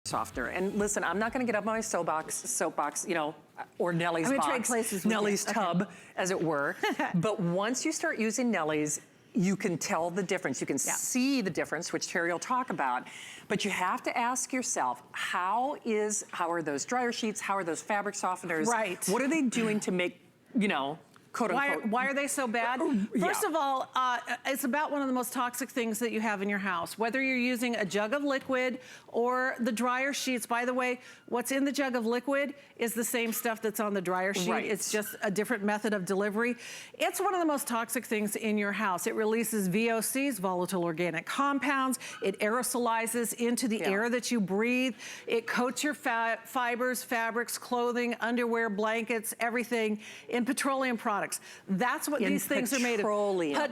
softener. And listen, I'm not gonna get up on my soapbox, you know, or Nellie's box, trade places with Nellie's you. tub, as it were. But once you start using Nellie's, you can tell the difference. You can see the difference, which Terry will talk about. But you have to ask yourself, how are those dryer sheets? How are those fabric softeners? Right. What are they doing to make, you know, quote unquote. Why are they so bad? First of all, it's about one of the most toxic things that you have in your house. Whether you're using a jug of liquid or the dryer sheets, by the way, what's in the jug of liquid is the same stuff that's on the dryer sheet. Right. It's just a different method of delivery. It's one of the most toxic things in your house. It releases VOCs, volatile organic compounds. It aerosolizes into the air that you breathe. It coats your fibers, fabrics, clothing, underwear, blankets, everything in petroleum products. That's what these things are made of. Petroleum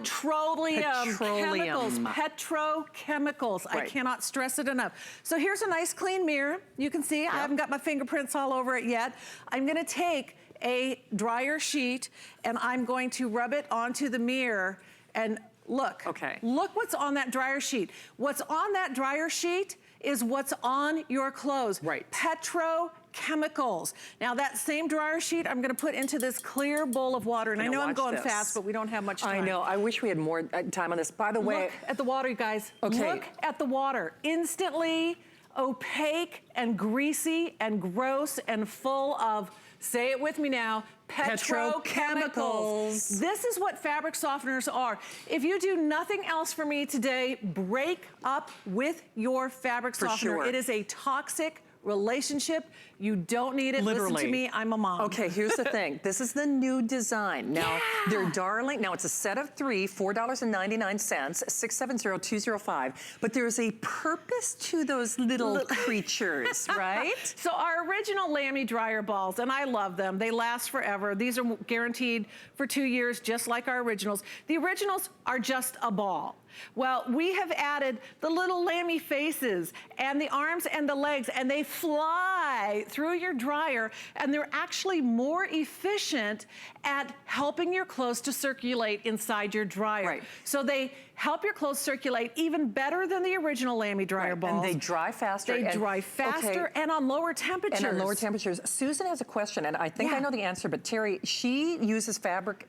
chemicals. Petrochemicals. I cannot stress it enough. So here's a nice clean mirror. You can see I haven't got my fingerprints all over it yet. I'm gonna take a dryer sheet and I'm going to rub it onto the mirror and look. Look what's on that dryer sheet. What's on that dryer sheet is what's on your clothes. Petrochemicals. Now that same dryer sheet I'm gonna put into this clear bowl of water. And I know I'm going fast, but we don't have much time. I know, I wish we had more time on this. By the way. Look at the water, you guys. Look at the water. Instantly opaque and greasy and gross and full of, say it with me now, petrochemicals. This is what fabric softeners are. If you do nothing else for me today, break up with your fabric softener. It is a toxic relationship. You don't need it. Listen to me, I'm a mom. Okay, here's the thing. This is the new design. Now, they're darling. Now, it's a set of 3, $4.99, 670-205. But there's a purpose to those little creatures, right? So our original Lamy dryer balls, and I love them. They last forever. These are guaranteed for 2 years, just like our originals. The originals are just a ball. Well, we have added the little Lamy faces and the arms and the legs, and they fly through your dryer, and they're actually more efficient at helping your clothes to circulate inside your dryer. So they help your clothes circulate even better than the original Lamy dryer balls. And they dry faster. They dry faster and on lower temperatures. And on lower temperatures. Susan has a question, and I think I know the answer, but Terry, she uses fabric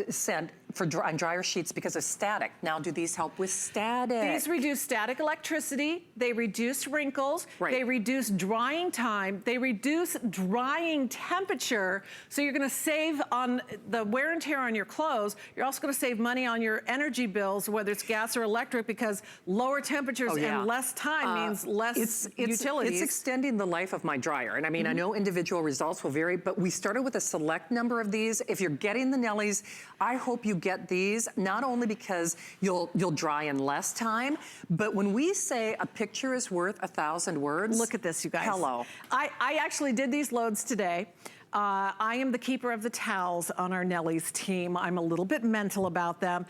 scent for on dryer sheets because of static. Now, do these help with static? These reduce static electricity. They reduce wrinkles. They reduce drying time. They reduce drying temperature. So you're gonna save on the wear and tear on your clothes. You're also gonna save money on your energy bills, whether it's gas or electric, because lower temperatures and less time means less utilities. It's extending the life of my dryer. And I mean, I know individual results will vary, but we started with a select number of these. If you're getting the Nellies, I hope you get these, not only because you'll dry in less time, but when we say a picture is worth 1,000 words. Look at this, you guys. Hello. I actually did these loads today. I am the keeper of the towels on our Nellie's team. I'm a little bit mental about them.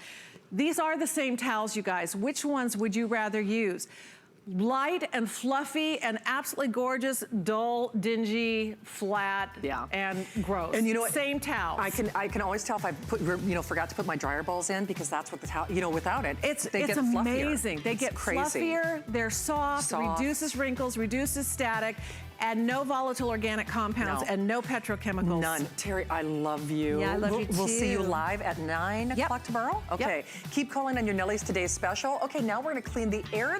These are the same towels, you guys. Which ones would you rather use? Light and fluffy and absolutely gorgeous, dull, dingy, flat, and gross. And you know what? Same towels. I can always tell if I forgot to put my dryer balls in, because that's what the towel, without it, they get amazing. Fluffier. They get fluffier, they're soft, reduces wrinkles, reduces static, and no volatile organic compounds, and no petrochemicals. None. Terry, I love you. Yeah, I love you too. We'll see you live at 9 o'clock tomorrow? Okay. Keep calling on your Nellie's Today's Special. Okay, now we're gonna clean the air.